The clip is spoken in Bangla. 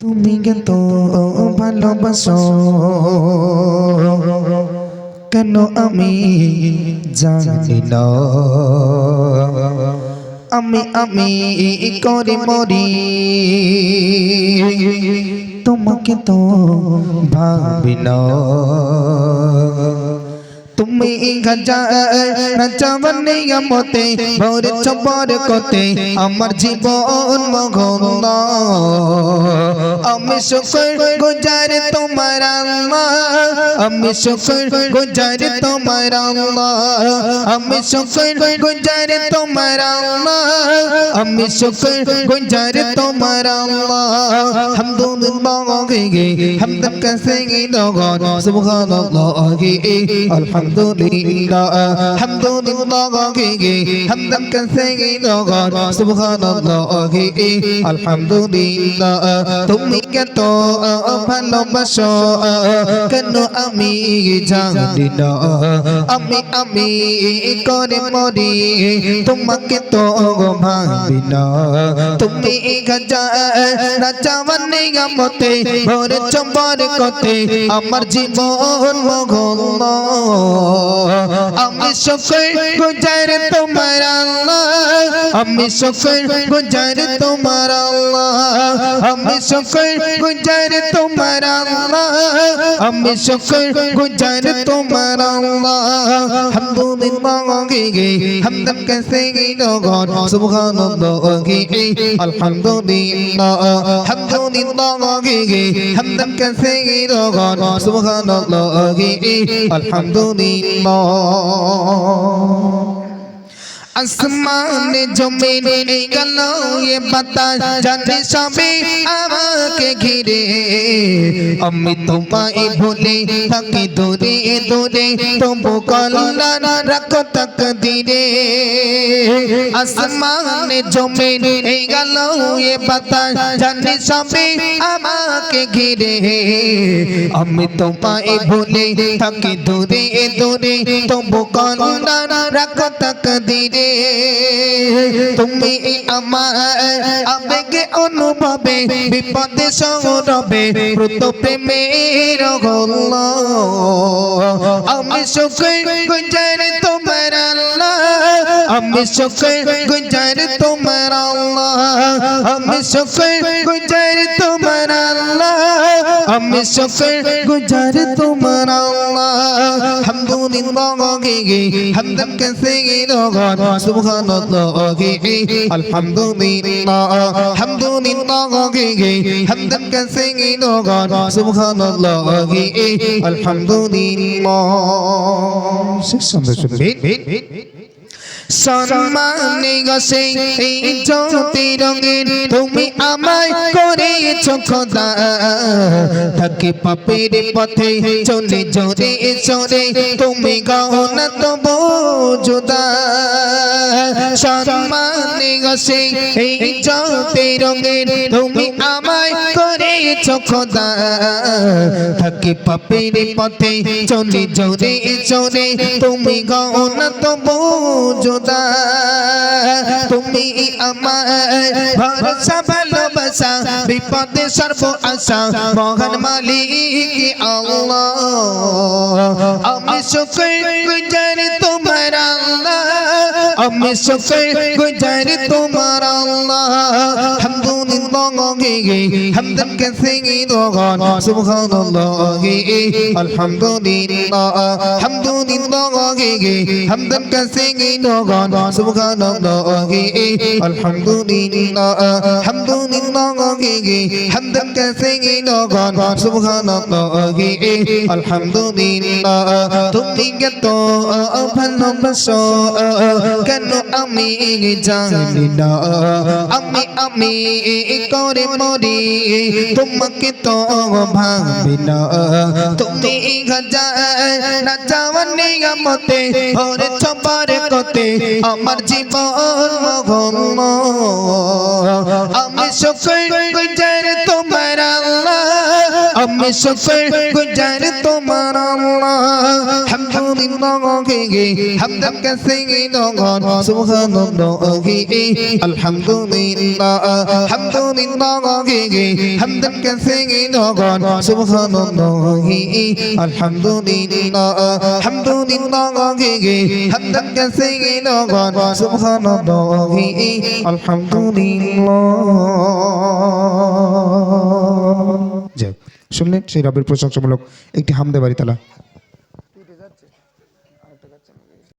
তুমি কত ভালোবাসো কেন আমি জানি না। আমি করে মরি তোমাকে তো ভাবি না। তুমি গাজাবনে আমতে ভোর চবর করতে আমার জীবন মগ্ন। আমি শুকর গুজার তোমার আল্লাহ, আমি শুকর গুজার তোমার আল্লাহ, আমি শুকর গুজার তোমার আল্লাহ, আমি শুকর গুজার তোমার আল্লাহ। হামদুলিল্লাহ গে হামদান কাসে গে লগন সুবহানাল্লাহ গে আলহামদুলিল্লাহ, হামদুলিল্লাহ গে হামদান কাসে গে লগন সুবহানাল্লাহ গে আলহামদুলিল্লাহ। তুমি কত ভালোবাসো কেন আমি জানি না। আমি করে মরি তোমাকে তো ভাবি না। তুমি গাজাবনে আমতে ভোর চবর করতে আমার জীবন মগ্ন। আমি শুকর গুজার তোমার আল্লাহ, আমি শুকর গুজার তোমার আল্লাহ, আমি শুকর গুজার তোমার আল্লাহ, আমি শুকর গুজার তোমার আল্লাহ। হামদুলিল্লাহ গে হামদান কাসে গে লগন সুবহানাল্লাহ গে আলহামদুলিল্লাহ, হামদুলিল্লাহ গে হামদান কাসে গে লগন সুবহানাল্লাহ গে আলহামদুলিল্লাহ। আসমানে জমিনে গেল এ বাতাস জানে সবে আমাকে ঘিরে। আমি তোমায় ভুলে থাকি দূরে দূরে তবু কল্যাণ রাখো তাকদীরে। আসমানে জমিনে গেল এ বাতাস জানে সবে আমাকে ঘিরে। আমি তোমায় ভুলে থাকি দূরে দূরে তবু কল্যাণ রাখো তাকদীরে। তুমি আমার আবেগে অনুভবে বিপদে সৌরভে প্রত প্রেমের গল্প। আমি শুকর গুজার তোমার আল্লাহ, আমি শুকর গুজার তোমার আল্লাহ, আমি শুকর গুজার তোমার আল্লাহ, আমি শুকর গুজার তোমার আল্লাহ। হামদুলিল্লাহ গে হামদান কাসে গে লগন সুবহানাল্লাহ গে আলহামদুলিল্লাহ, হামদুলিল্লাহ গে হামদান কাসে গে লগন সুবহানাল্লাহ গে আলহামদুলিল্লাহ। শেষ সুন্দর শুনবেন। সম্মানে গসে এই জ্যোতি রঙের তুমি আমায় করেছো খোদা। থাকি পাপের পথে চলে জোরে চলে তুমি গাও না তবু জুদা। সম্মানে গসে এই জ্যোতি রঙের তুমি আমায় করেছো খোদা। থাকি পাপের পথে চলে জোরে চলে তুমি গাও না তবু জুদা। তুমি আমার ভরসা ভালোবাসা বিপদে সর্ব আশা মহান মালিক আল্লাহ। আমি শুকর গুজার তোমার আল্লাহ, আমি শুকর গুজার তোমার আল্লাহ। হামদুলিল্লাহ গে হামদান কাসে গে লগন সুবহানাল্লাহ গে আলহামদুলিল্লাহ, হামদুলিল্লাহ গে হামদান কাসে গে লগন সুবহানাল্লাহ গে আলহামদুলিল্লাহ, হামদুলিল্লাহ গে হামদান কাসে গে লগন সুবহানাল্লাহ গে আলহামদুলিল্লাহ। তুমি কত ভালোবাসো কেন আমি জানি না। আমি করে মরি তোমাকে তো ভাবি না। তুমি গাজাবনে আমতে ভোর চবর করতে আমার জীবন মগ্ন। আমি শুকর গুজার তোমার আল্লাহ, আমি শুকর গুজার তোমার আল্লাহ আলহামদুলিল্লাহ গে হামদান কাসে নগর সুবহানাল্লাহ গে আলহামদুলিল্লাহ আলহামদুলিল্লাহ গে হামদান কাসে নগর সুবহানাল্লাহ গে আলহামদুলিল্লাহ আলহামদুলিল্লাহ গে হামদান কাসে নগর সুবহানাল্লাহ গে আলহামদুলিল্লাহ। যাক শুনলেন সেই রবের প্রশংসামূলক একটি হামদে বাড়ি তালা।